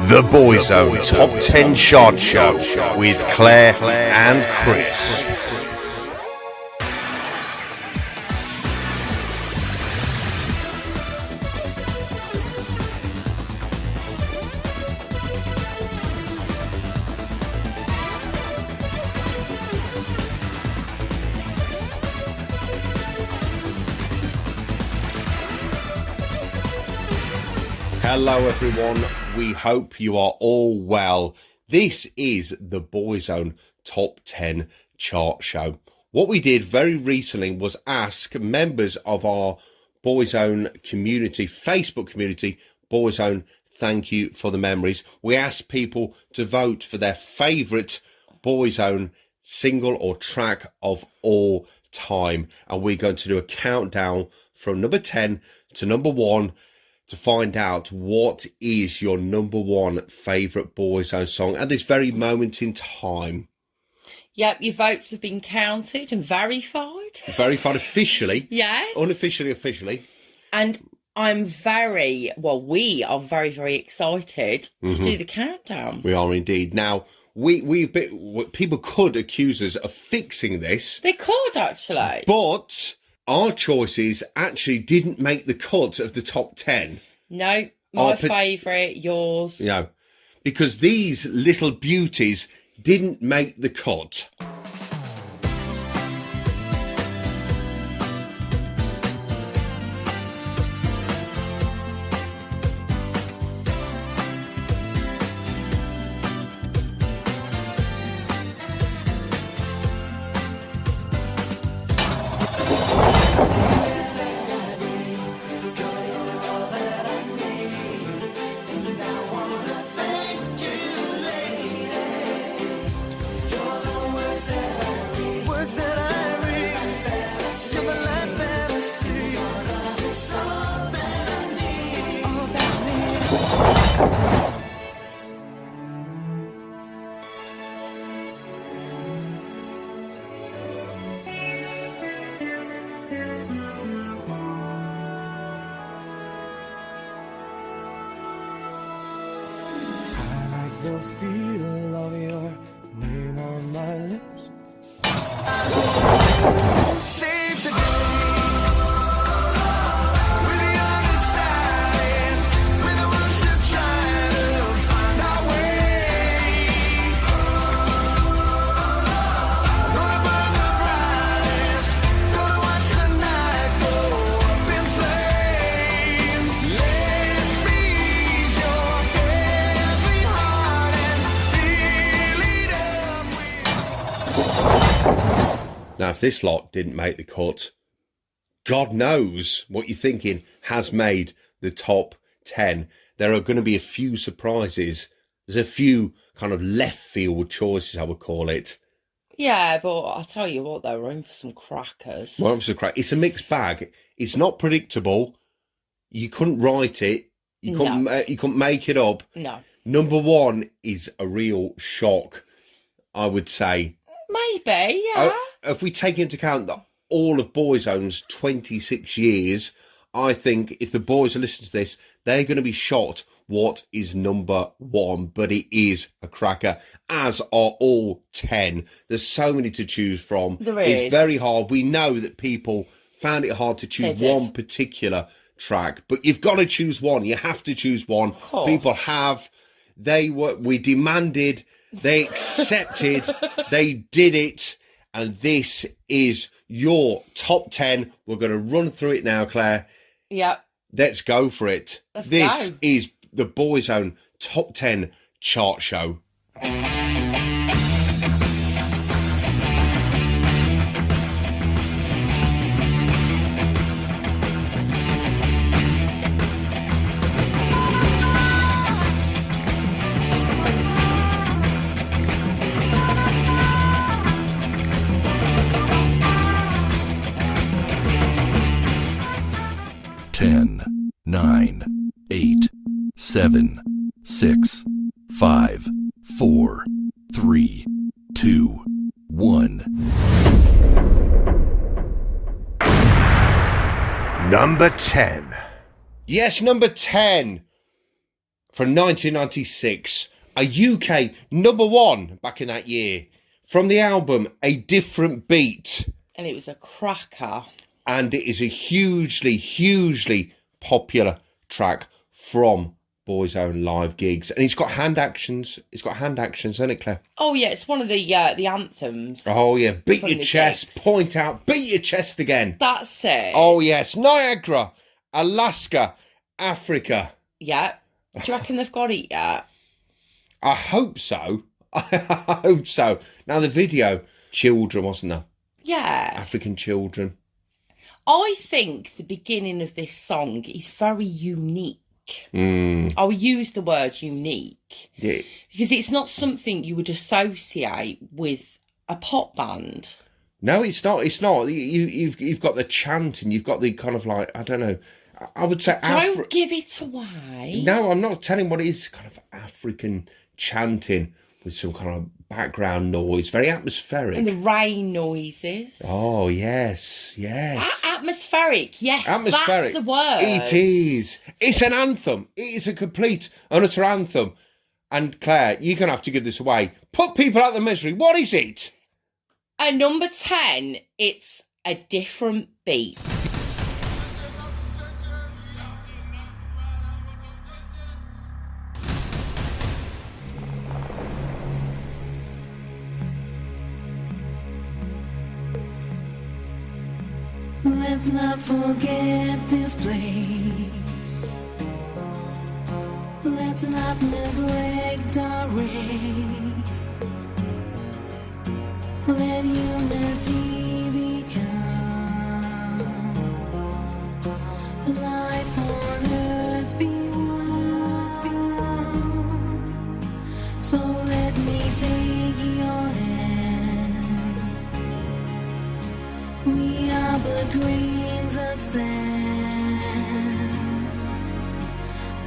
The Boyzone Top 10 Chart Show with Claire and Chris. Hello everyone, we hope you are all well. This is the Boyzone Top 10 Chart Show. What we did very recently was ask members of our Boyzone community, Facebook community, Boyzone, thank you for the memories. We asked people to vote for their favourite Boyzone single or track of all time. And we're going to do a countdown from number 10 to number 1 to find out what is your number 1 favourite Boyzone song at this very moment in time. Yep, your votes have been counted and verified. Verified officially. Yes. Unofficially, officially. And we are very, very excited to do the countdown. We are indeed. Now, people could accuse us of fixing this. They could, actually. But our choices actually didn't make the cut of the top 10. No, my favourite, yours. No, because these little beauties didn't make the cut. The feel of your name on my lips. Save the day with the other side, with the ones to try to find our way. Gonna burn the brightest, gonna watch the night go up in flames. Let me ease your heavy heart and fill it up with. Now, if this lot didn't make the cut, God knows what you're thinking has made the top 10. There are going to be a few surprises. There's a few kind of left field choices, I would call it. Yeah, but I'll tell you what, though, we're in for some crackers. Well, it's a mixed bag. It's not predictable. You couldn't write it. You couldn't make it up. No. Number 1 is a real shock, I would say. Maybe, yeah. If we take into account that all of Boyzone's 26 years, I think if the boys are listening to this, they're going to be shocked what is number 1. But it is a cracker, as are all 10. There's so many to choose from. There is. It's very hard. We know that people found it hard to choose one particular track, but you've got to choose one. You have to choose one. People have. We demanded. They accepted. They did it. And this is your top 10. We're going to run through it now, Claire. Yep. Let's go for it. This is the Boyzone Top 10 Chart Show. 10, 9, 8, 7, 6, 5, 4, 3, 2, 1. Number 10. Yes, number 10. from 1996, a UK #1 back in that year, from the album A Different Beat. And it was a cracker. And it is a hugely, hugely popular track from Boyzone live gigs. And it's got hand actions. It's got hand actions, isn't it, Claire? Oh, yeah, it's one of the anthems. Oh, yeah. Beat From your the chest, gigs. point out, beat your chest again. That's it. Oh, yes. Niagara, Alaska, Africa. Yeah. Do you reckon they've got it yet? I hope so. I hope so. Now, the video, children, wasn't there? Yeah. African children. I think the beginning of this song is very unique. I'll use the word unique. Yeah. Because it's not something you would associate with a pop band. No, it's not. It's not. You've got the chanting. You've got the kind of like, I don't know. I would say... Don't give it away. No, I'm not telling what it is. Kind of African chanting with some kind of background noise. Very atmospheric. And the rain noises. Oh, yes. Yes. Atmospheric, yes. Atmospheric. That's the word. It is. It's an anthem. It is a complete and utter anthem. And Claire, you're going to have to give this away. Put people out of the misery. What is it? At number 10, it's A Different Beat. Let's not forget this place. Let's not neglect our race. Let unity become life on earth be one. So let me take your hand. We are but grains of sand,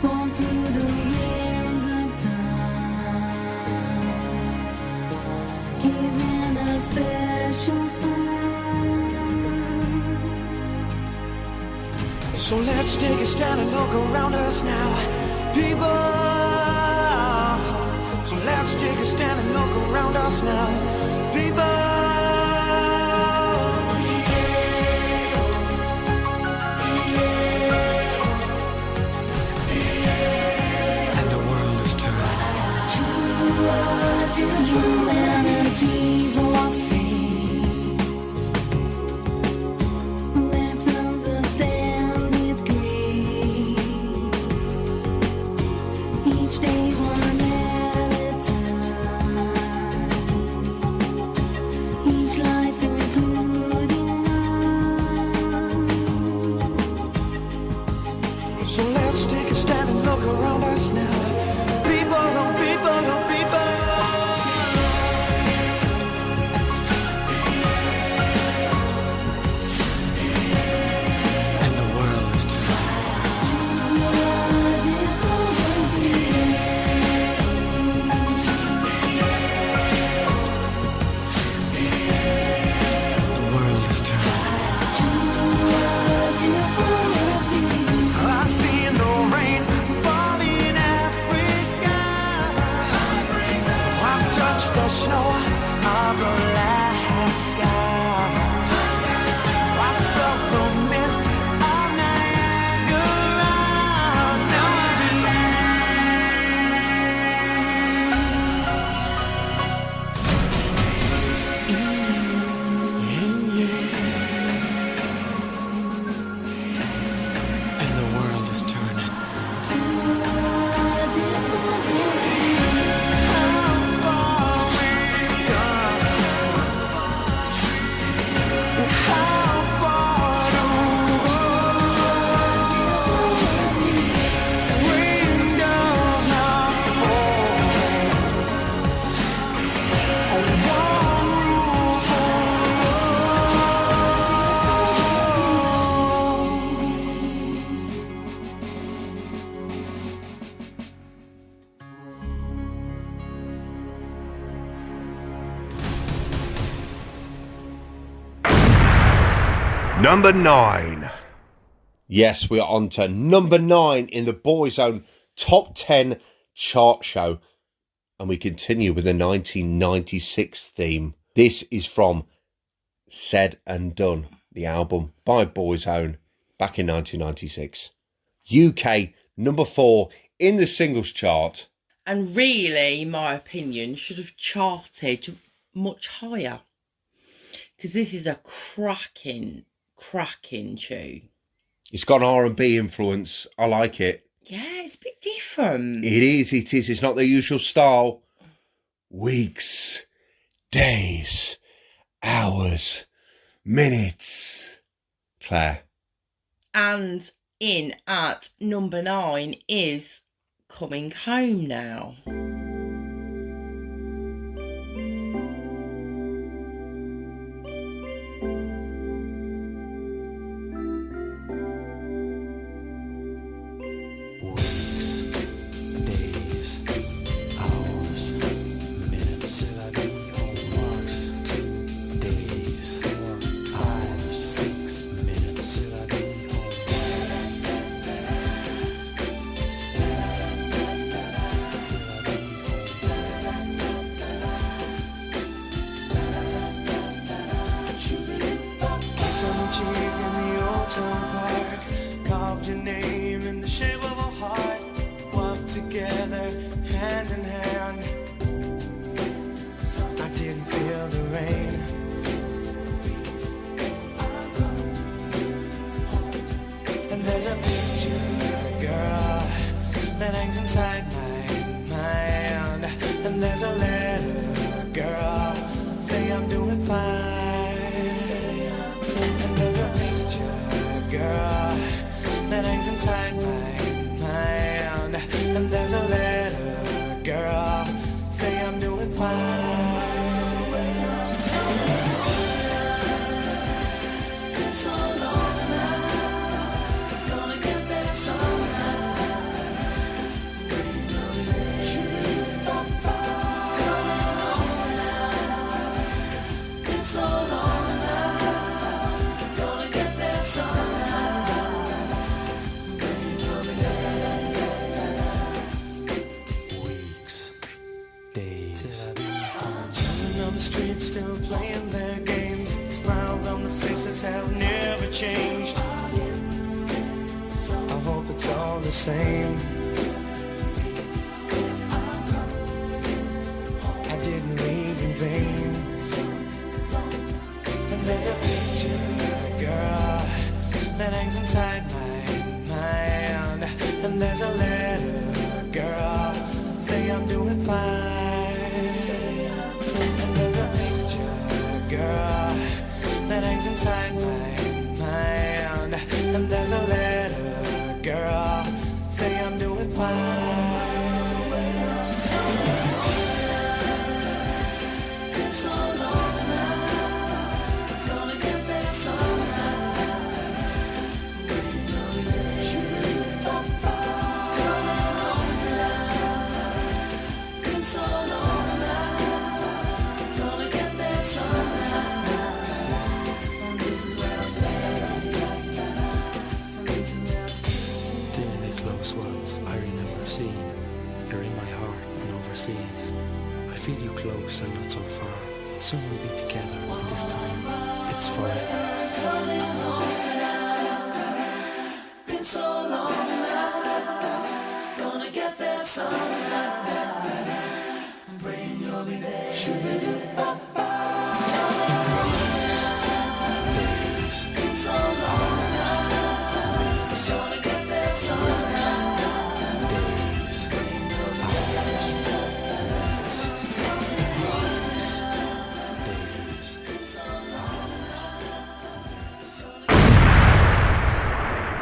born through the winds of time, given a special sign. So let's take a stand and look around us now, people. So let's take a stand and look around us now, people. Humanity's lost face. Let's understand its grace. Each day one at a time. Each life including mine. So let's take a stand and look around us now. People, oh people, oh people. The snow of Alaska. I felt the mist of Niagara. Now I believe in you. And the world is turning. Number 9. Yes, we are on to number 9 in the Boyzone top 10 chart show. And we continue with the 1996 theme. This is from Said and Done, the album by Boyzone back in 1996. UK number 4 in the singles chart. And really, in my opinion, should have charted much higher. Because this is a cracking tune. It's got an R&B influence. I like it. Yeah, it's a bit different. It is. It's not the usual style. Weeks, days, hours, minutes. Claire. And in at number 9 is Coming Home Now.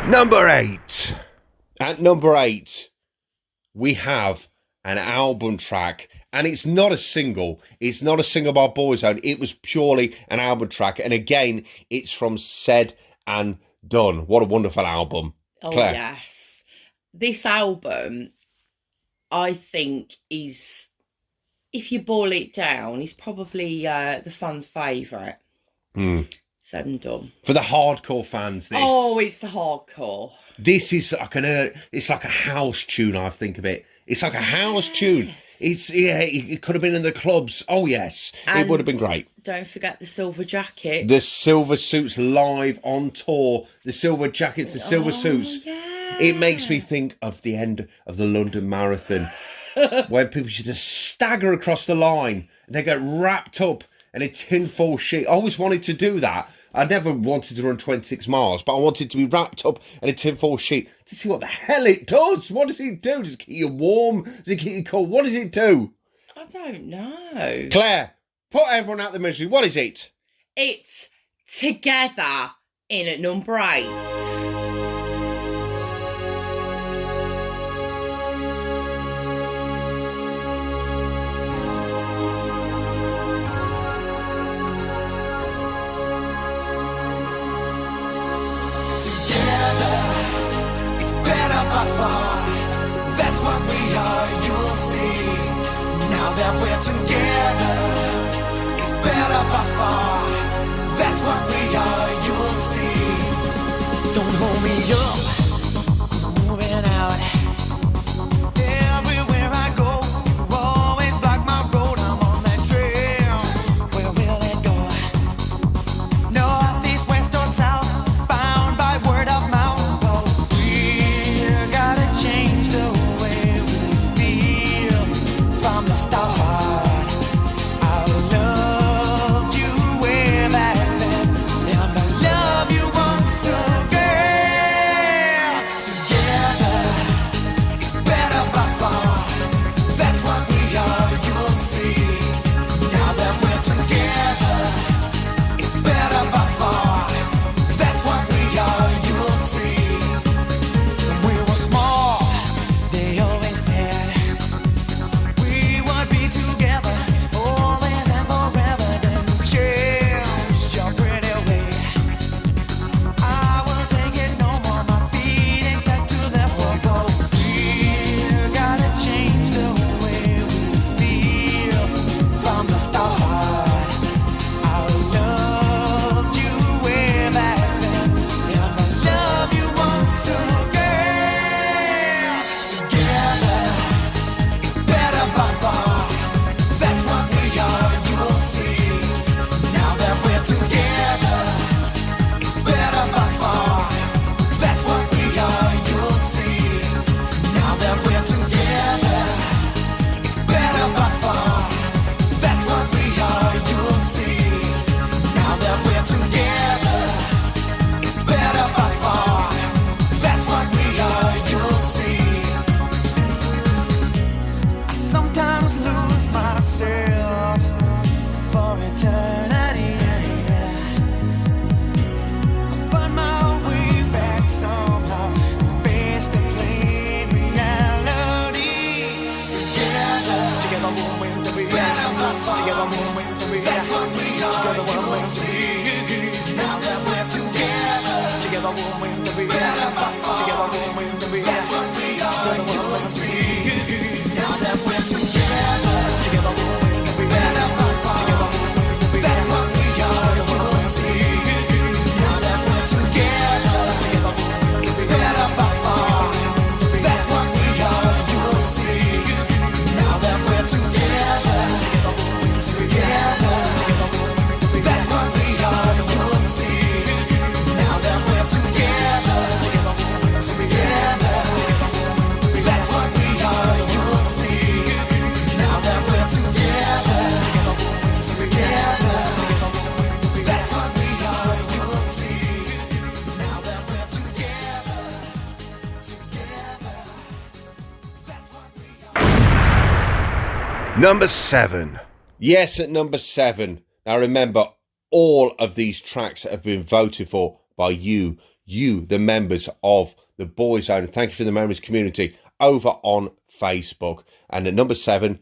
Number 8. At number 8, we have an album track, and it's not a single. It's not a single by Boyzone. It was purely an album track, and again, it's from Said and Done. What a wonderful album. Oh, Claire. yes. This album, I think, is, if you boil it down, is probably the fans' favourite. Said and Done. For the hardcore fans, this. Oh, it's the hardcore. This is like it's like a house tune, I think of it. It's like a house tune. It's, it could have been in the clubs. Oh, yes. It would have been great. Don't forget the silver jacket. The Silver Suits live on tour. The silver jackets, the silver suits. Yeah. It makes me think of the end of the London Marathon, where people used to stagger across the line and they get wrapped up in a tinfoil sheet. I always wanted to do that. I never wanted to run 26 miles, but I wanted to be wrapped up in a tinfoil sheet to see what the hell it does. What does it do? Does it keep you warm? Does it keep you cold? What does it do? I don't know. Claire, put everyone out the misery. What is it? It's Together in at number 8. Together, it's better by far. That's what we are, you'll see. Now that we're together, it's better by far. That's what we are, you'll see. Don't hold me up, 'cause I'm moving out. Everywhere I go, you always block my road. I'm on that trail. Where will it go? North, east, west, or south, bound by word of mouth. Oh, we gotta change the way we feel from the start. I loved you way back then, and I love you once again. Together, it's better by far. That's what we are, you'll see. Now that we're together, it's better by far. That's what we are, you'll see. When we were small, they always said we would be together always and forever. Then change your pretty way. I will take it no more. My feelings got to let go. We gotta change the way we feel from the start. I loved you way back then, and I love you once again. Together, it's better by far. That's what we are, you'll see. Now that we're together, it's better by far. That's what we are, you'll see. Now that we're together, it's better by far. That's what we are, you'll see. Now that we're together, it's better by far. That's what we are, you'll see. I sometimes lose myself for eternity. I find my way back somehow, face the plain reality. Together we'll win the race. Together we'll win the race. That's what we are, you'll see. Now that we're together, together we'll win the race. Together we'll win the race. That's what we are, you'll see. Now that we're together, together we'll win the race. Together we'll win the race. That's what we are, you'll see. Now that we're together, it's better by far. That's what we are, you'll see. Now that we're together, that's what we are, you'll see. Now that we're together, that's what we are, you'll see. Now that we're together, that's what we are, you'll see. Now that we're together, that's what we are. Number 7. Yes, at number 7. Now remember, all of these tracks have been voted for by you, the members of the Boyzone. Thank you for the members community over on Facebook. And at number 7,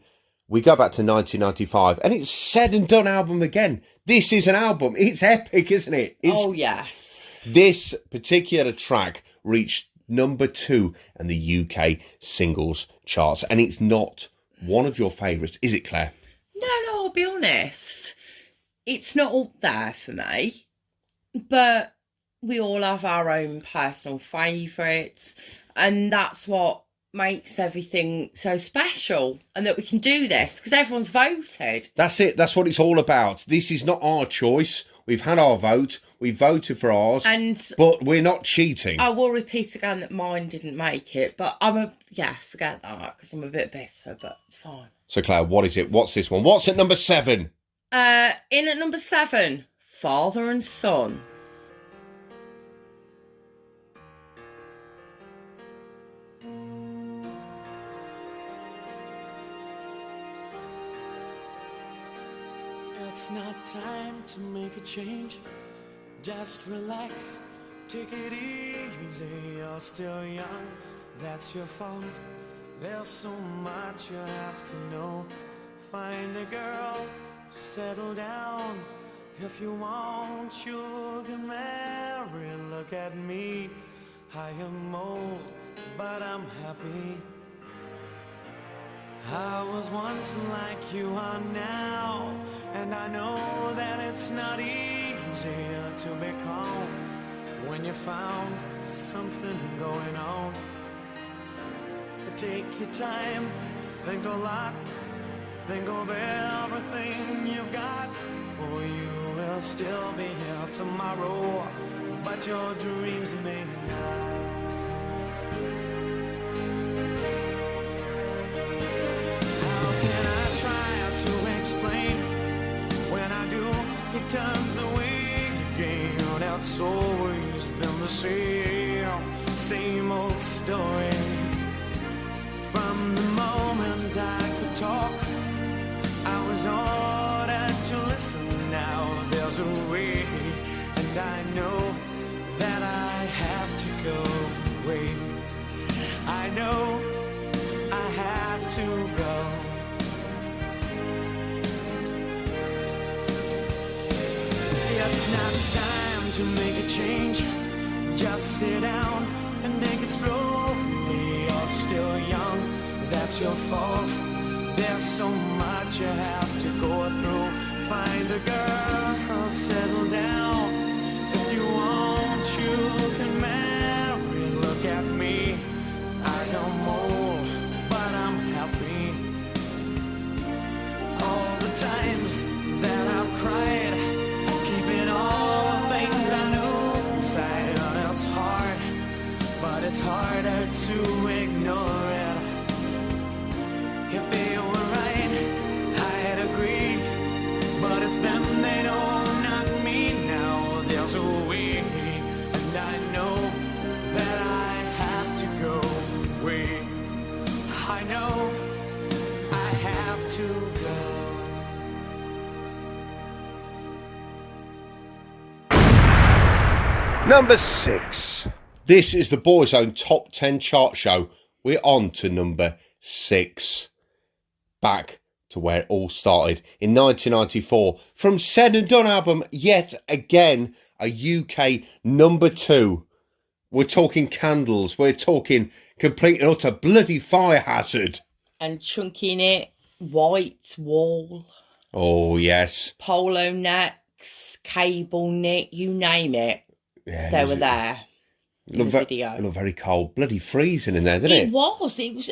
we go back to 1995, and it's Said and Done album again. This is an album. It's epic, isn't it? Oh, yes. This particular track reached number 2 in the UK singles charts, and it's not one of your favourites, is it, Claire? No, I'll be honest. It's not up there for me. But we all have our own personal favourites, and that's what makes everything so special, and that we can do this because everyone's voted. That's it. That's what it's all about. This is not our choice. We've had our vote. We voted for ours, but we're not cheating. I will repeat again that mine didn't make it, but forget that because I'm a bit bitter, but it's fine. So Claire, what is it? What's this one? What's at number 7? In at number 7, Father and Son. It's not time to make a change. Just relax, take it easy. You're still young, that's your fault. There's so much you have to know. Find a girl, settle down. If you want, you can marry. Look at me, I am old, but I'm happy. I was once like you are now, and I know that it's not easier to be calm when you found something going on. Take your time, think a lot, think of everything you've got, for you will still be here tomorrow, but your dreams may not. Explain when I do, it turns away again. That's always been the same old story. From the moment I could talk, I was ordered to listen. Now there's a way, and I know that I have to go away. I know I have to go. It's not time to make a change. Just sit down and take it slowly. You're still young, that's your fault. There's so much you have to go through. Find a girl, settle down. If you want, you can marry. Look at me, I am old, but I'm happy. All the times that I've cried, all the things I knew inside, and it's hard, but it's harder to ignore it. If they were right, I'd agree, but it's them they know, not me. Now there's a way, and I know that I have to go away. I know I have to go. Number 6. This is the Boyzone Top 10 chart show. We're on to number 6. Back to where it all started in 1994. From Said and Done album, yet again, a UK number 2. We're talking Candles. We're talking complete and utter bloody fire hazard. And chunking it, White Wall. Oh, yes. Polo necks, cable knit, you name it. Yeah, they were there in the video. It looked very cold. Bloody freezing in there, didn't it? It was. It was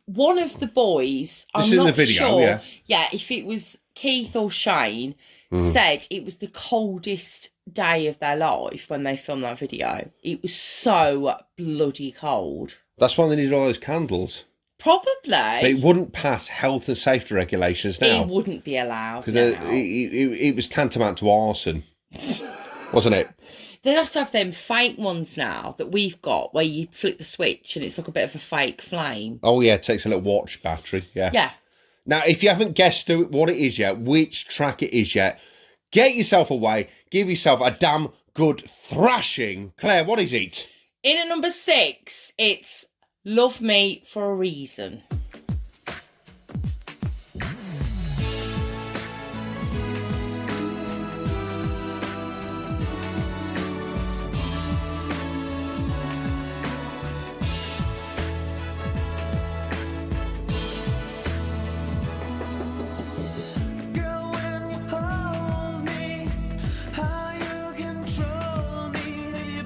one of the boys. This is in the video, sure. Yeah, if it was Keith or Shane, said it was the coldest day of their life when they filmed that video. It was so bloody cold. That's why they needed all those candles. Probably. But it wouldn't pass health and safety regulations now. It wouldn't be allowed because now. It was tantamount to arson, wasn't it? They'd have to have them fake ones now that we've got where you flick the switch and it's like a bit of a fake flame. Oh, yeah, it takes a little watch battery, yeah. Yeah. Now, if you haven't guessed what it is yet, which track it is yet, get yourself away, give yourself a damn good thrashing. Claire, what is it? In at number 6, it's Love Me for a Reason. Girl, when you hold me, how you control me, you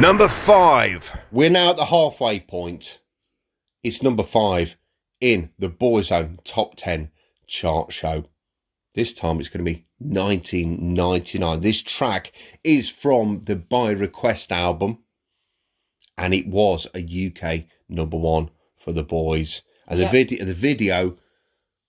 Number 5. We're now at the halfway point. It's number 5 in the Boyzone Top 10 chart show. This time it's going to be 1999. This track is from the By Request album, and it was a UK number 1 for the boys. And the video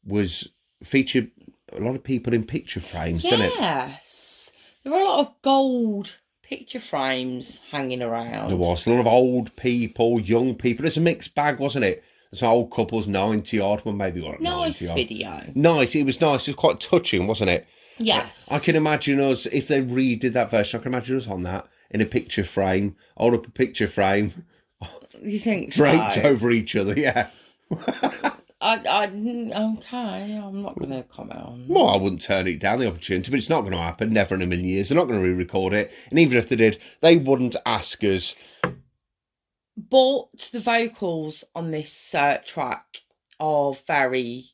was featured a lot of people in picture frames, didn't it? Yes. There were a lot of gold picture frames hanging around. There was a lot of old people, young people. It's a mixed bag, wasn't it? There's old couples, 90 odd, well, maybe what, Nice 90 odd. video. Nice, it was nice. It was quite touching, wasn't it? Yes. I can imagine us, if they redid that version, I can imagine us on that in a picture frame, hold up a picture frame, You think draped so? over each other, yeah. Okay, I'm not going to comment on that. Well, I wouldn't turn it down, the opportunity, but it's not going to happen, never in a million years. They're not going to re-record it, and even if they did, they wouldn't ask us. But the vocals on this track are very,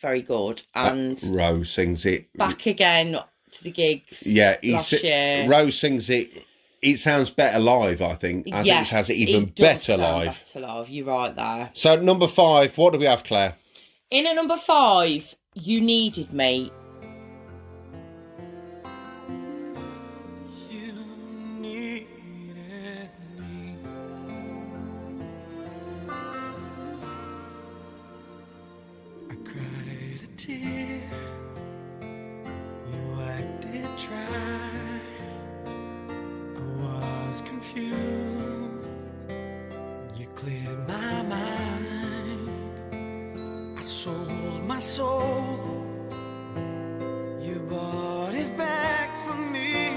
very good. And Rose sings it. back again to the gigs last year. Rose sings it. It sounds better live, I think. I think it has it even does better sound live. Better live, you're right there. So, number 5, what do we have, Claire? In at number 5, You Needed Me. You needed me. I cried a tear. You wiped it dry. I was confused. You cleared my mind. I sold my soul. You bought it back for me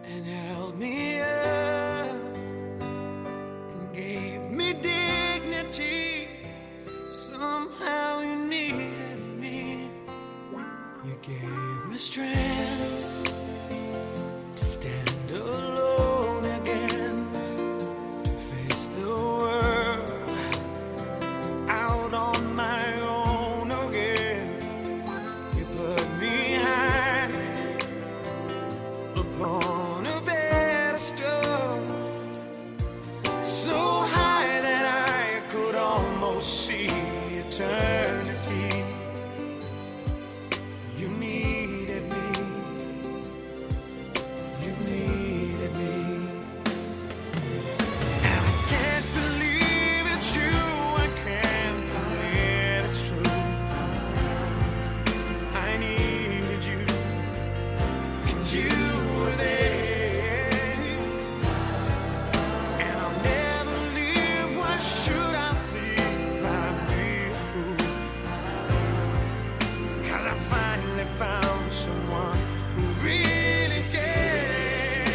and held me up and gave me dignity. Somehow you needed me. You gave me strength to stand alone again, to face the world out on my own again. You put me high upon a pedestal, so high that I could almost see eternity. You needed me. You needed me. And I can't believe it's you. I can't believe it's true. I needed you, and you were there. And I'll never leave. Why should I leave? I'd be a fool. 'Cause I finally found someone who really cared.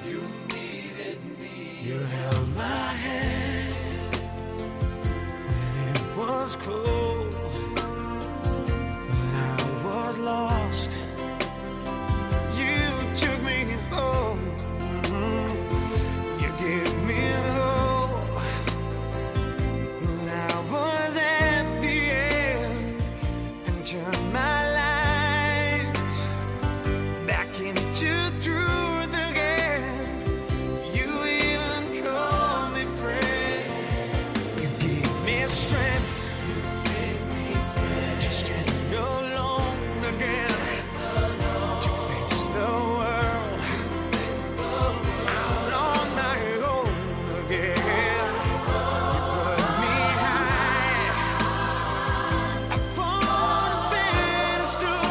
You needed me. You held my hand when it was cold, when I was lost. You took me home. You gave me hope when I was at the end, and turned my lives back into truth again. You even called me friend. You gave me strength. You gave me strength to stand alone again, to face the world out on my own again. You put me high upon a pedestal,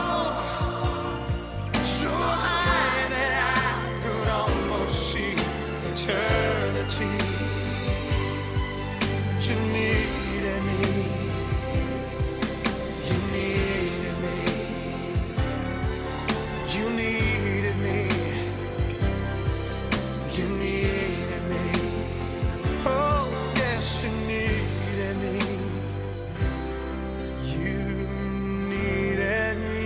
so high that I could almost see eternity. You needed me. You needed me. You needed me. You needed me. Oh, yes, you needed me. You needed me.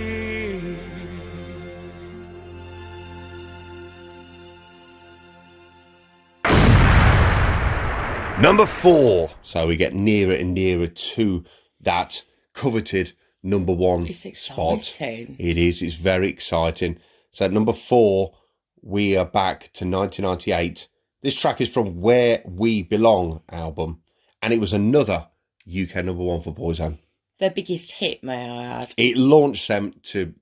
Number 4. So we get nearer and nearer to that coveted number 1 It's spot. exciting. It is. It's very exciting. So at number 4, we are back to 1998. This track is from Where We Belong album, and it was another UK number one for Boyzone. Their biggest hit, may I add. It launched them to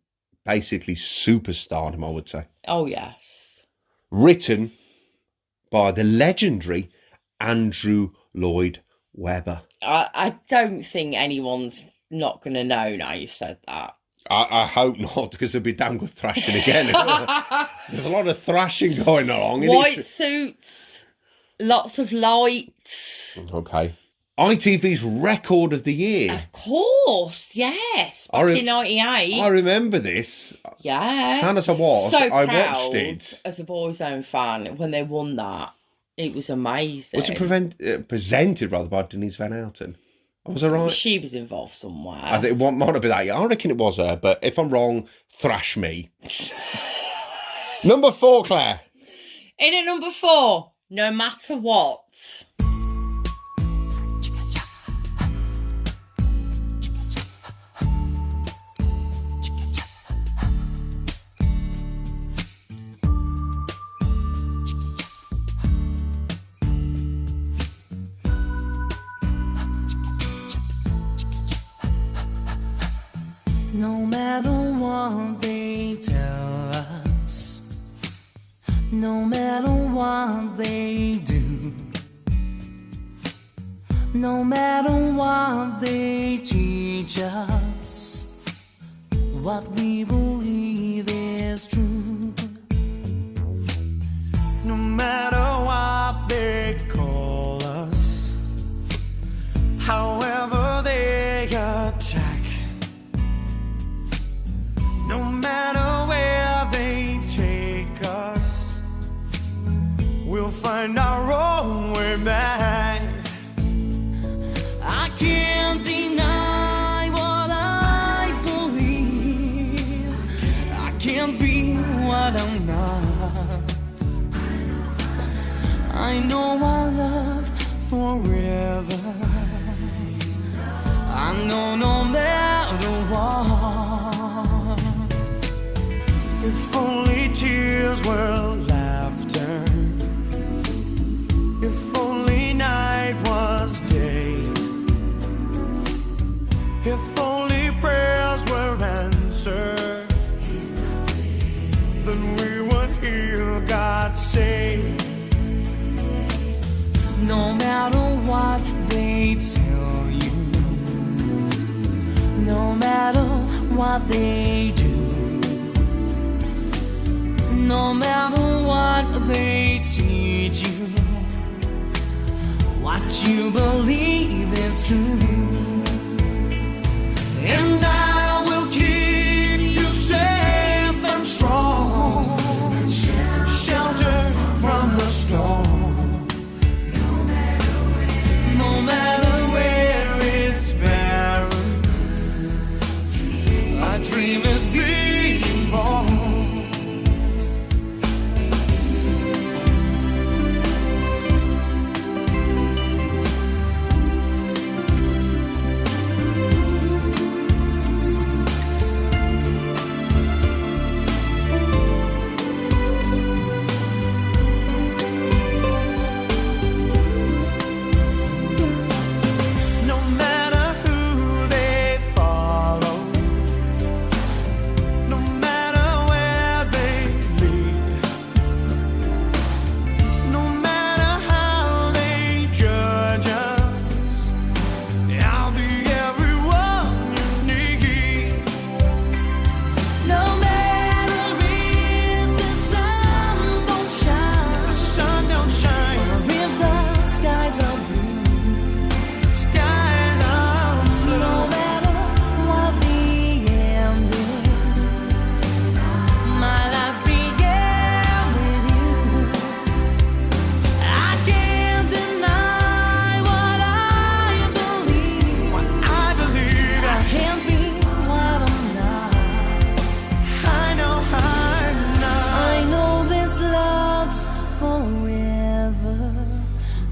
basically superstardom, I would say. Oh, yes. Written by the legendary Andrew Lloyd Webber. I don't think anyone's not going to know now you've said that. I hope not, because there'll be damn good thrashing again. There's a lot of thrashing going along. White suits, lots of lights. Okay. ITV's Record of the Year. Of course, yes. Back in 98. I remember this. Yeah. Sad as I was, So I proud watched it. as a Boyzone fan when they won that. It was amazing. Was it presented rather by Denise Van Houten? Was I right? She was involved somewhere. I think it might have been that. Yeah, I reckon it was her, but if I'm wrong, thrash me. Number 4, Claire. In at number 4, No Matter What. No matter what they tell us, no matter what they do, no matter what they teach us, what we believe is true. No matter what they call us, however they attack, no matter where they take us, we'll find our own way back. I can't deny what I believe. I can't be what I'm not. I know our love forever. I know no matter what. If only tears were laughter, if only night was day, if only prayers were answered, then we would hear God say, no matter what they tell you, no matter what they do, no matter what they teach you, what you believe is true. And I will keep you safe and strong, shelter from the storm. No matter where it's barren, a dream is being born.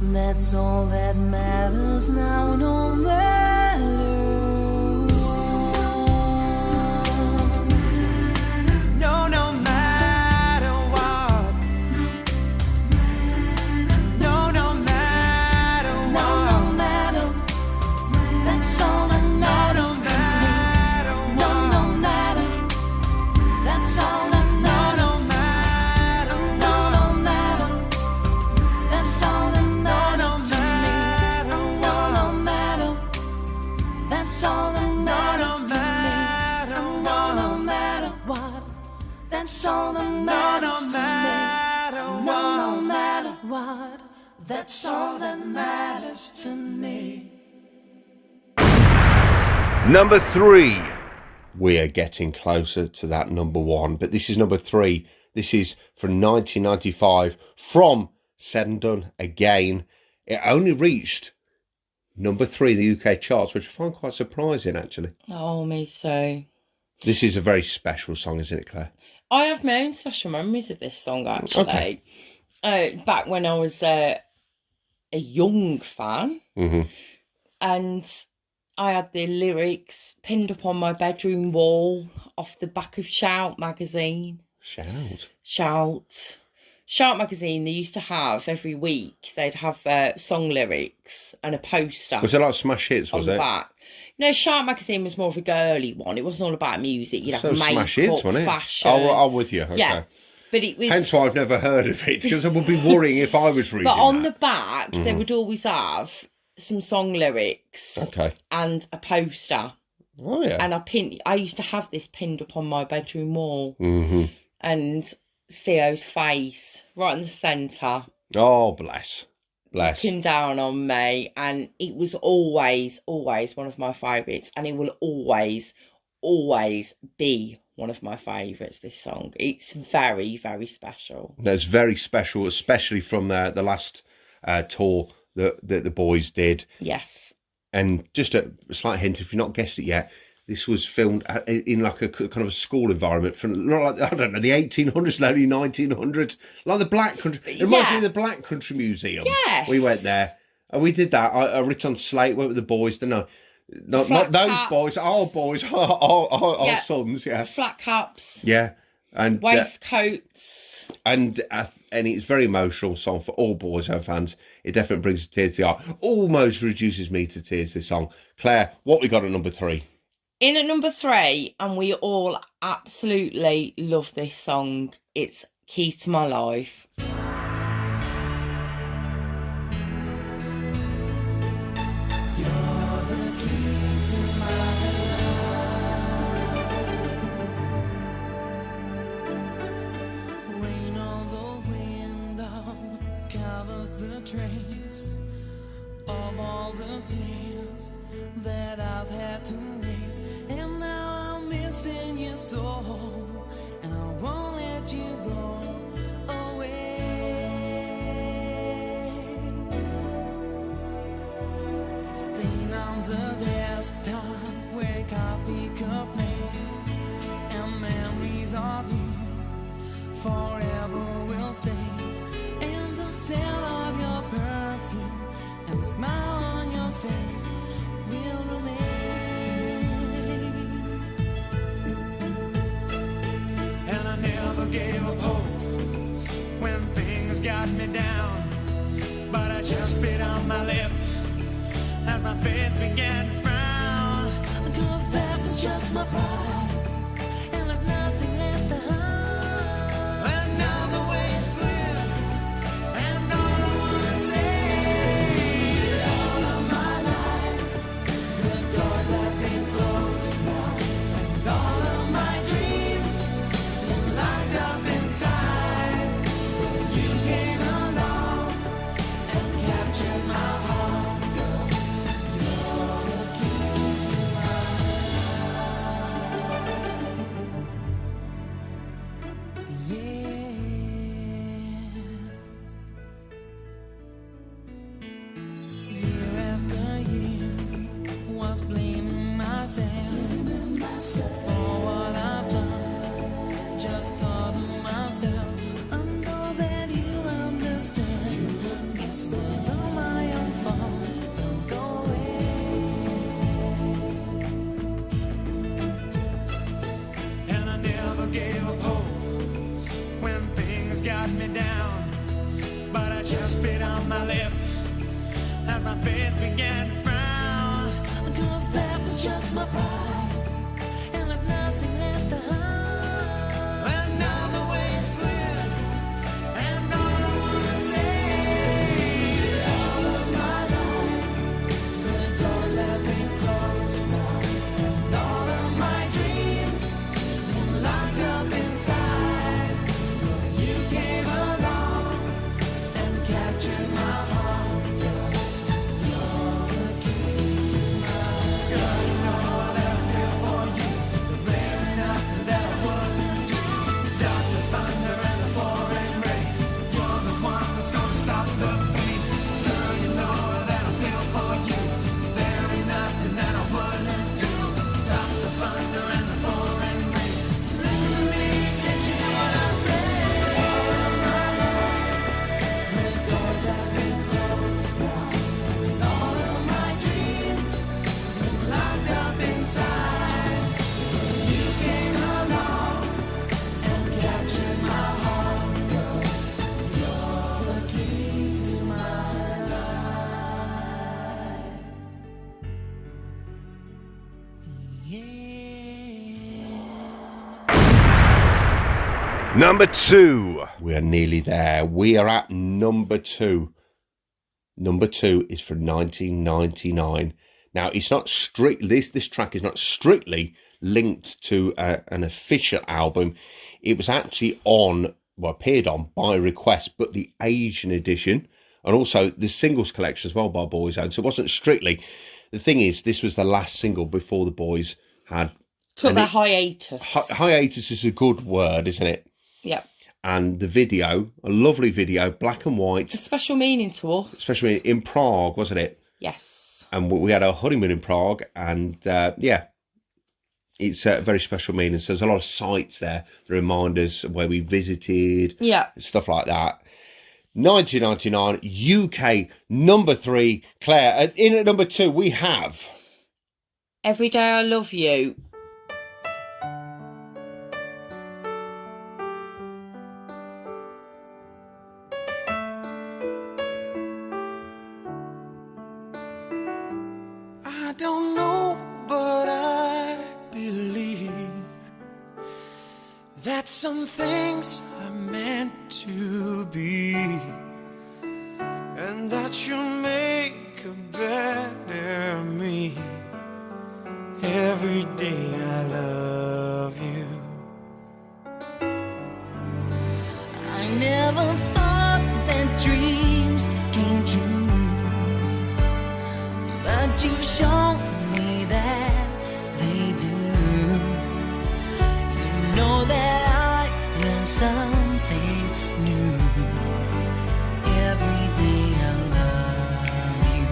That's all that matters now, no matter what. No, no matter what. That's all that matters to me. No matter what. That's all that matters to me. Number 3. We are getting closer to that number 1, but this is number 3. This is from 1995 from Said and Done Again. It only reached number 3 in the UK charts, which I find quite surprising, actually. Oh, me so. This is a very special song, isn't it, Claire? I have my own special memories of this song, actually. Okay. Back when I was a young fan, and I had the lyrics pinned up on my bedroom wall off the back of Shout magazine. Shout magazine, they used to have every week, they'd have song lyrics and a poster. Was it like Smash Hits, was on it? The back. No, Shout magazine was more of a girly one. It wasn't all about music. You'd have makeup, Smash Hits, wasn't it? fashion. Oh, I'm with you. Okay. Yeah. But it was... Hence why I've never heard of it, because I would be worrying if I was reading But on that. the back, they would always have some song lyrics and a poster. Oh, yeah. And I used to have this pinned up on my bedroom wall. Mm-hmm. And Theo's face right in the centre. Oh, bless. Looking down on me. And it was always, always one of my favourites. And it will always, always be one of my favourites, this song. It's very, very special. That's very special, especially from the last tour that the boys did. Yes. And just a slight hint, if you've not guessed it yet, this was filmed in like a kind of a school environment from, not like, I don't know, the 1800s, early 1900s, like the Black Country. It reminds me of the Black Country Museum. Yes. We went there and we did that. I written on slate, went with the boys. Not those caps. boys, our boys, our sons, yeah. Flat caps. Yeah. And waistcoats. And it's very emotional song for all Boyzone fans. It definitely brings a tear to the eye. Almost reduces me to tears, this song. Claire, what we got at number 3? In at number 3, and we all absolutely love this song, it's Key to My Life. Trace of all the tears that I've had to raise, and now I'm missing you so, and I won't let you go away. Staying on the desktop where coffee cup lay, and memories of you forever will stay. The scent of your perfume and the smile on your face will remain. And I never gave up hope when things got me down, but I just bit on my lip as my face began to frown. 'Cause that was just my pride, and I've nothing left to hide. And now the way is clear. For what I've done, just thought of myself. I know that you understand. This was all my own fault. Don't go away. And I never gave up hope when things got me down, but I just bit on my lip as my face began to frown. 'Cause that was just my pride. Inside Number 2. We are nearly there. We are at number 2. Number 2 is from 1999. Now, it's not strictly, this track is not strictly linked to an official album. It was actually appeared on by request, but the Asian edition, and also the singles collection as well by Boyzone. So it wasn't strictly. The thing is, this was the last single before the boys had... Took their hiatus. Hiatus is a good word, isn't it? Yep. And the video, a lovely video, black and white. A special meaning to us. Especially in Prague, wasn't it? Yes. And we had our honeymoon in Prague, and it's a very special meaning. So there's a lot of sites there, the reminders of where we visited, stuff like that. 1999, UK number 3, Claire. And in at number 2, we have... Every Day I Love You. I don't know, but I believe that some things are meant to be, and that you'll make a better me. Every day I love you. I never thought that dreams came true, but you've shown me that they do. You know that I learn something new. Every day I love you.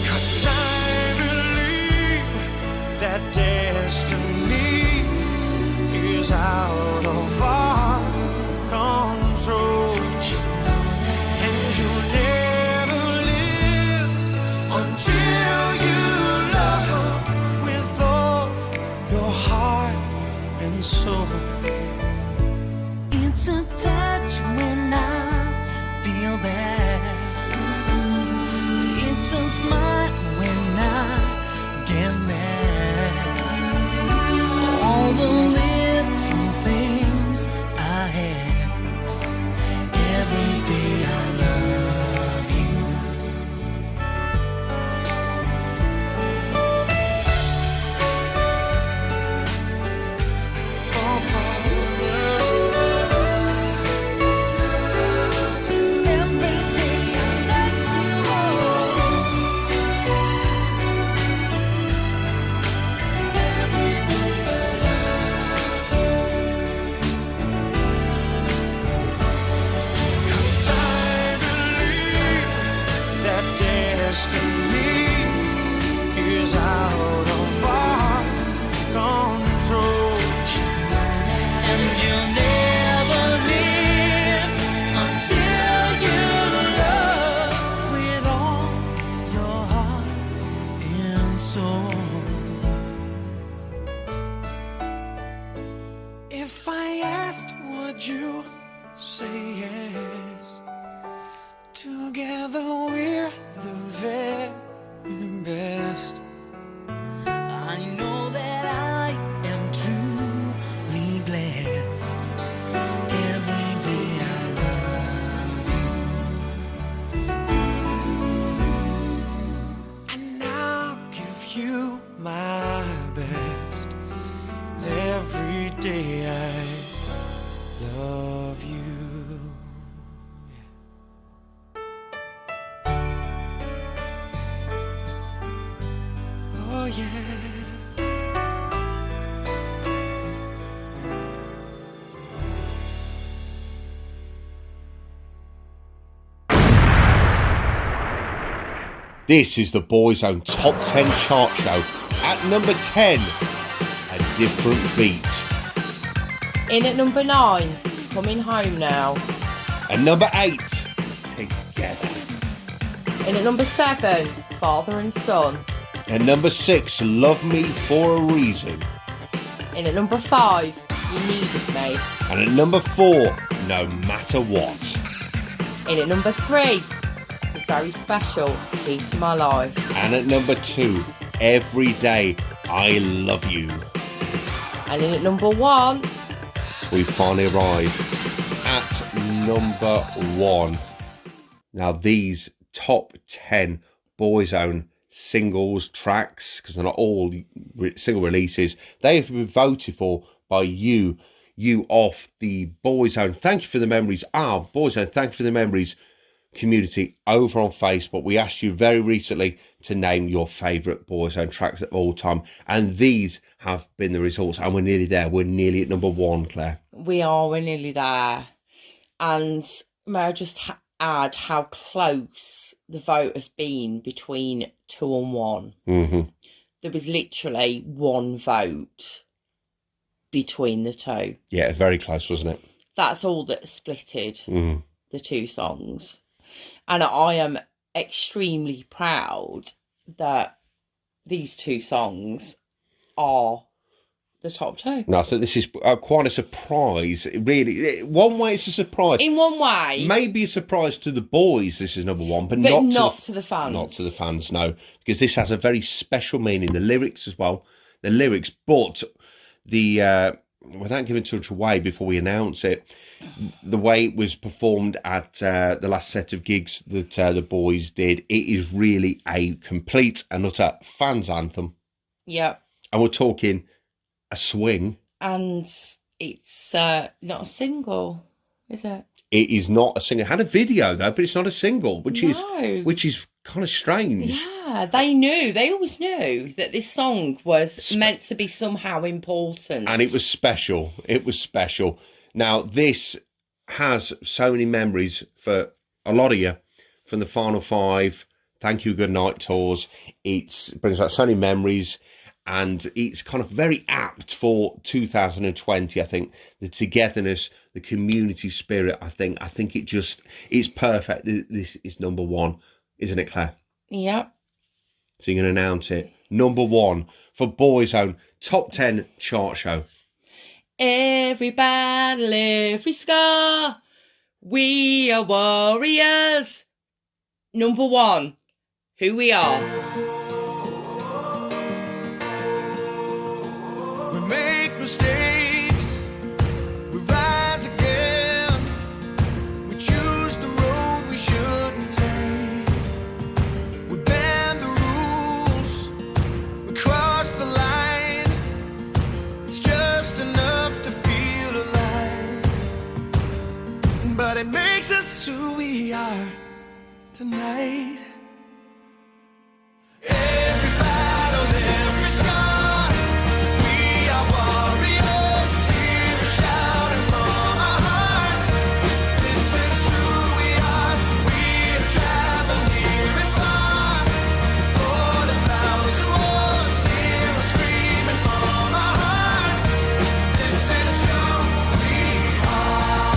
'Cause I believe that destiny is out of our control. And you'll never live until you love with all your heart and soul. It's a touch when I feel bad. It's a smile when I get mad. All the little things I have. Every day I love you. Every day I love you. Every day I love you. 'Cause I believe that destiny is out of our control. And you'll never live until you love with all your heart and soul. If I asked, would you say yes? Together we're the very best. I know that I am truly blessed. Every day I love you. And I'll give you my best. Every day I love you. Oh yeah. This is the Boyzone Top 10 Chart Show. At number 10, A Different Beat. In at number 9, Coming Home Now. At number 8, Together. In at number 7, Father and Son. At number 6, Love Me For A Reason. In at number 5, You Needed Me. And at number 4, No Matter What. In at number 3, The Very Special Piece of My Life. And at number 2, Every Day I Love You. And in at number 1, We finally arrived at number 1. Now, these top 10 Boyzone singles tracks, because they're not all single releases, they have been voted for by you off the Boyzone Thank You for the Memories, Boyzone Thank You for the Memories community over on Facebook. We asked you very recently to name your favourite Boyzone tracks of all time, and these have been the results, and we're nearly there. We're nearly at number 1, Claire. we're nearly there. And may I just add how close the vote has been between 2 and 1. Mm-hmm. There was literally 1 vote between the 2. Yeah, very close, wasn't it? That's all that splitted Mm. the 2 songs. And I am extremely proud that these 2 songs are the top 2. No, I think this is quite a surprise. Really, one way it's a surprise. In one way. Maybe a surprise to the boys. This is number 1, but not to the fans. Not to the fans, no, because this has a very special meaning. The lyrics as well, but the without giving too much away before we announce it, the way it was performed at the last set of gigs that the boys did, it is really a complete and utter fans anthem. Yeah. And we're talking a swing. And it's not a single, is it? It is not a single. It had a video though, but it's not a single, which No. is kind of strange. Yeah, they always knew that this song was meant to be somehow important. And it was special. It was special. Now, this has so many memories for a lot of you from the Final 5, Thankyou Goodnight tours. It brings back so many memories, and it's kind of very apt for 2020. I think the togetherness, the community spirit, I think it's perfect. This is number 1, isn't it, Claire? Yeah. So you're going to announce it. Number 1 for Boyzone Top 10 Chart Show. Every battle, every scar, we are warriors. Number 1, who we are. We make mistakes, we rise again. We choose the road we shouldn't take. We bend the rules, we cross the line. It's just enough to feel alive, but it makes us who we are tonight. Every battle, every scar, we are warriors. Here we're shouting from our hearts. This is who we are. We have traveled near and far. For the 1,000 wars, here we're screaming from our hearts. This is who we are.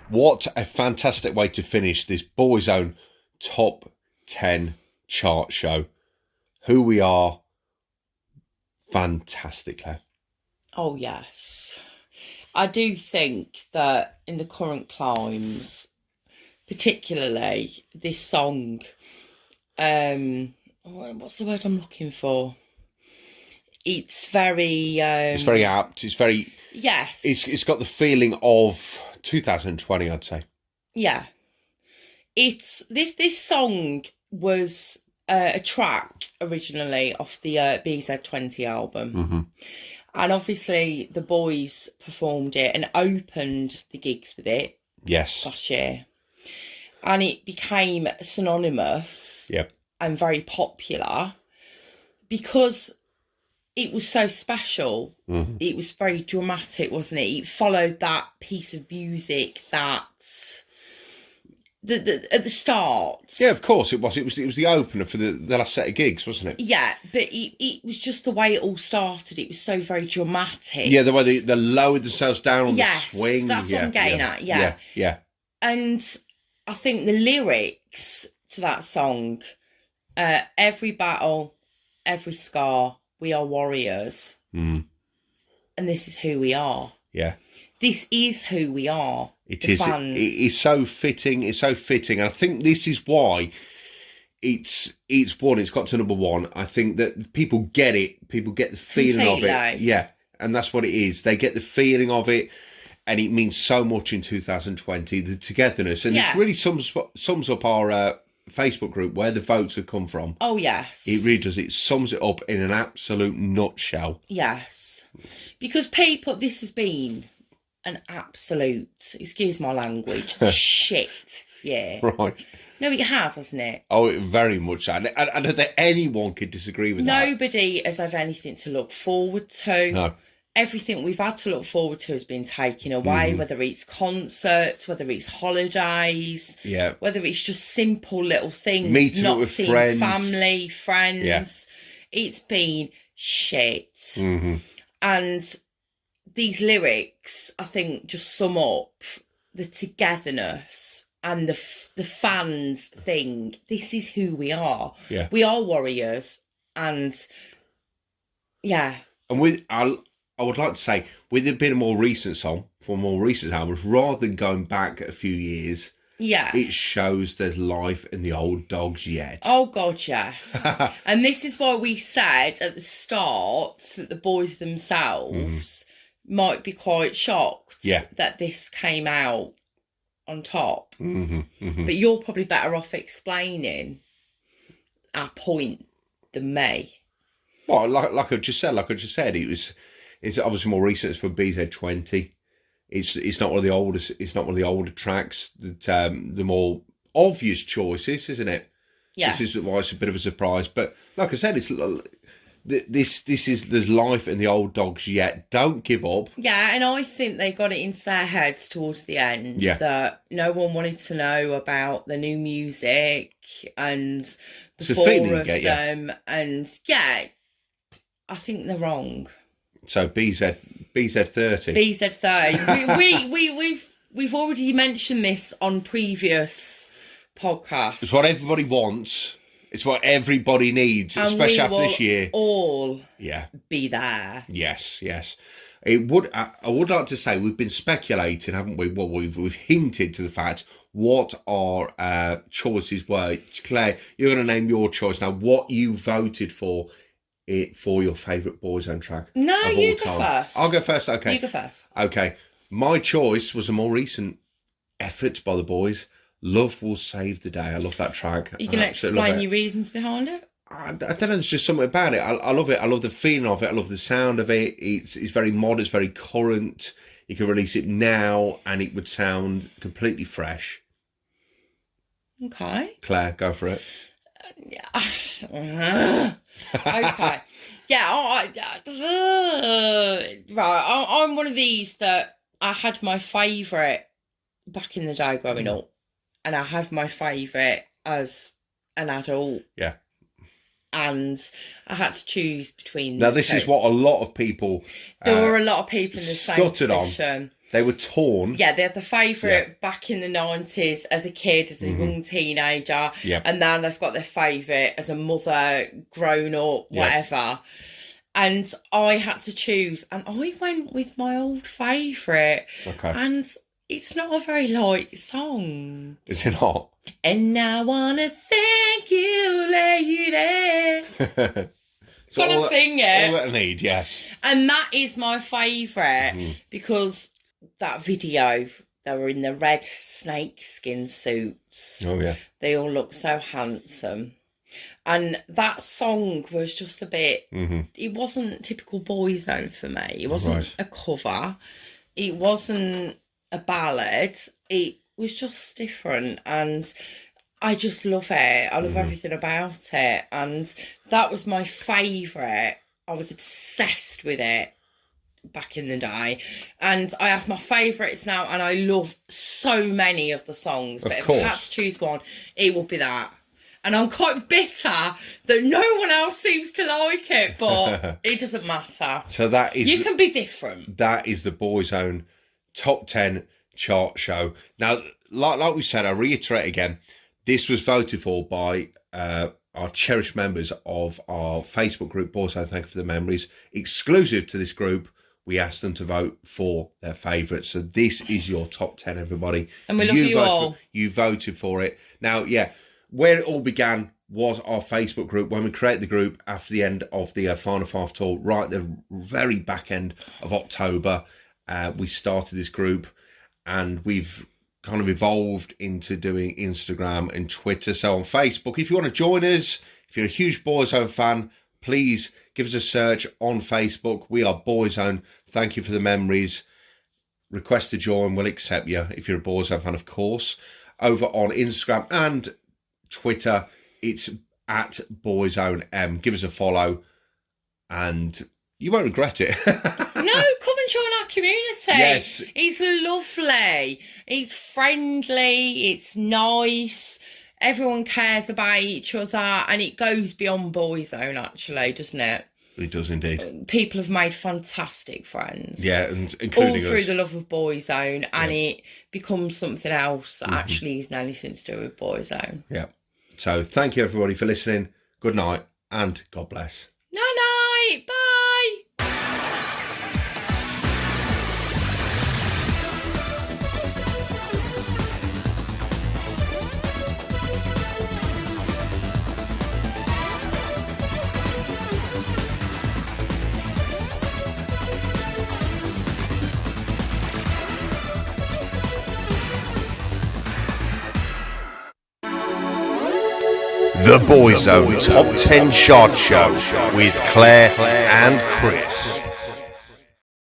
What a fantastic way to finish this Boyzone top 10 chart show. Who we are. Fantastic, Claire. Oh, yes. I do think that in the current climes, particularly this song, what's the word I'm looking for? It's very... It's very apt. It's very... Yes. It's got the feeling of 2020, I'd say. Yeah. It's... This song was a track originally off the BZ20 album. Mm-hmm. And obviously the boys performed it and opened the gigs with it. Yes. Last year. And it became synonymous. Yep. And very popular because it was so special. Mm-hmm. It was very dramatic, wasn't it? It followed that piece of music that at the start. Yeah, of course it was. It was the opener for the last set of gigs, wasn't it? Yeah, but it was just the way it all started. It was so very dramatic. Yeah, the way they lowered themselves down on the swing. That's what I'm getting at. Yeah. Yeah. And I think the lyrics to that song, every battle, every scar, we are warriors. Mm. And this is who we are. Yeah. This is who we are. It the is. Fans. It is so fitting. It's so fitting. And I think this is why it's got to number one. I think that people get it. People get the feeling of it. Yeah. And that's what it is. They get the feeling of it. And it means so much in 2020, the togetherness. And it really sums up our Facebook group where the votes have come from. Oh, yes. It really does. It sums it up in an absolute nutshell. Yes. Because people, this has been an absolute, excuse my language, shit. Yeah. Right. No, it has, hasn't it? Oh, very much so. And I don't think anyone could disagree with that. Nobody has had anything to look forward to. No. Everything we've had to look forward to has been taken away, whether it's concerts, whether it's holidays, whether it's just simple little things, meeting not up with seeing friends. family, friends. Yeah. It's been shit. Mm-hmm. And these lyrics, I think, just sum up the togetherness and the fans thing. This is who we are. Yeah. We are warriors. And, yeah. And I would like to say, with it being a more recent song, for more recent albums, rather than going back a few years, it shows there's life in the old dogs yet. Oh, God, yes. And this is why we said at the start that the boys themselves might be quite shocked that this came out on top. Mm-hmm, mm-hmm. But you're probably better off explaining our point than me. Well, like I just said, it's obviously more recent. It's for BZ20. It's not one of the oldest. It's not one of the older tracks. That the more obvious choices, isn't it? Yeah. This is why it's a bit of a surprise. But like I said, it's this is there's life in the old dogs yet. Don't give up. Yeah, and I think they got it into their heads towards the end that no one wanted to know about the new music and the four of them. And I think they're wrong. So BZ30. BZ30. We've already mentioned this on previous podcasts. It's what everybody wants. It's what everybody needs, and especially after this year. All be there. Yes. It would. I would like to say we've been speculating, haven't we? Well, we've hinted to the fact what our choices were. Claire, you're going to name your choice now. What you voted for your favourite Boyzone track? No, you go time. first. I'll go first. Okay. You go first. Okay. My choice was a more recent effort by the boys. Love Will Save the Day. I love that track. You can explain your reasons behind it? I don't know, there's just something about it. I love it. I love the feeling of it. I love the sound of it. It's very modern, it's very current. You can release it now and it would sound completely fresh. Okay. Claire, go for it. Okay. Right, I'm one of these that I had my favourite back in the day growing up, and I have my favourite as an adult. Yeah. And I had to choose between Now, this is what a lot of people... there were a lot of people in the same position. They were torn. Yeah, they had the favourite back in the 90s as a kid, as a young teenager. Yep. And now they've got their favourite as a mother, grown up, whatever. And I had to choose, and I went with my old favourite. Okay. And it's not a very light song. Is it not? And I wanna thank you, lady. So Gotta sing it. All that I need, yes. And that is my favourite because that video, they were in the red snakeskin suits. Oh, yeah. They all look so handsome. And that song was just a bit, it wasn't typical Boyzone for me. It wasn't a cover. It wasn't a ballad. It was just different. And I just love it. I love everything about it. And that was my favourite. I was obsessed with it back in the day. And I have my favourites now, and I love so many of the songs. But if I had to choose one, it would be that. And I'm quite bitter that no one else seems to like it, but it doesn't matter. So that is... You can be different. That is the Boyzone Top 10 chart show. Now, like we said, I reiterate again, this was voted for by our cherished members of our Facebook group, Boyzone Thank You for the Memories. Exclusive to this group, we asked them to vote for their favourites. So this is your top 10, everybody. And we love you all. You voted for it. Now, yeah, where it all began was our Facebook group. When we created the group after the end of the Final Five tour, right at the very back end of October, we started this group, and we've kind of evolved into doing Instagram and Twitter. So on Facebook, if you want to join us, if you're a huge Boyzone fan, please give us a search on Facebook. We are Boyzone. Thank you for the memories. Request to join. We'll accept you if you're a Boyzone fan, of course. Over on Instagram and Twitter, it's at Boyzone. Give us a follow and you won't regret it. No, come and join our community. Yes. It's lovely. It's friendly. It's nice. Everyone cares about each other, and it goes beyond Boyzone, actually, doesn't it? It does indeed. People have made fantastic friends. Yeah, and including all through us. the love of Boyzone, and it becomes something else that actually isn't anything to do with Boyzone. Yeah. So thank you, everybody, for listening. Good night, and God bless. Night. Bye. The Boyzone Top 10 Chart Show with Claire and Chris.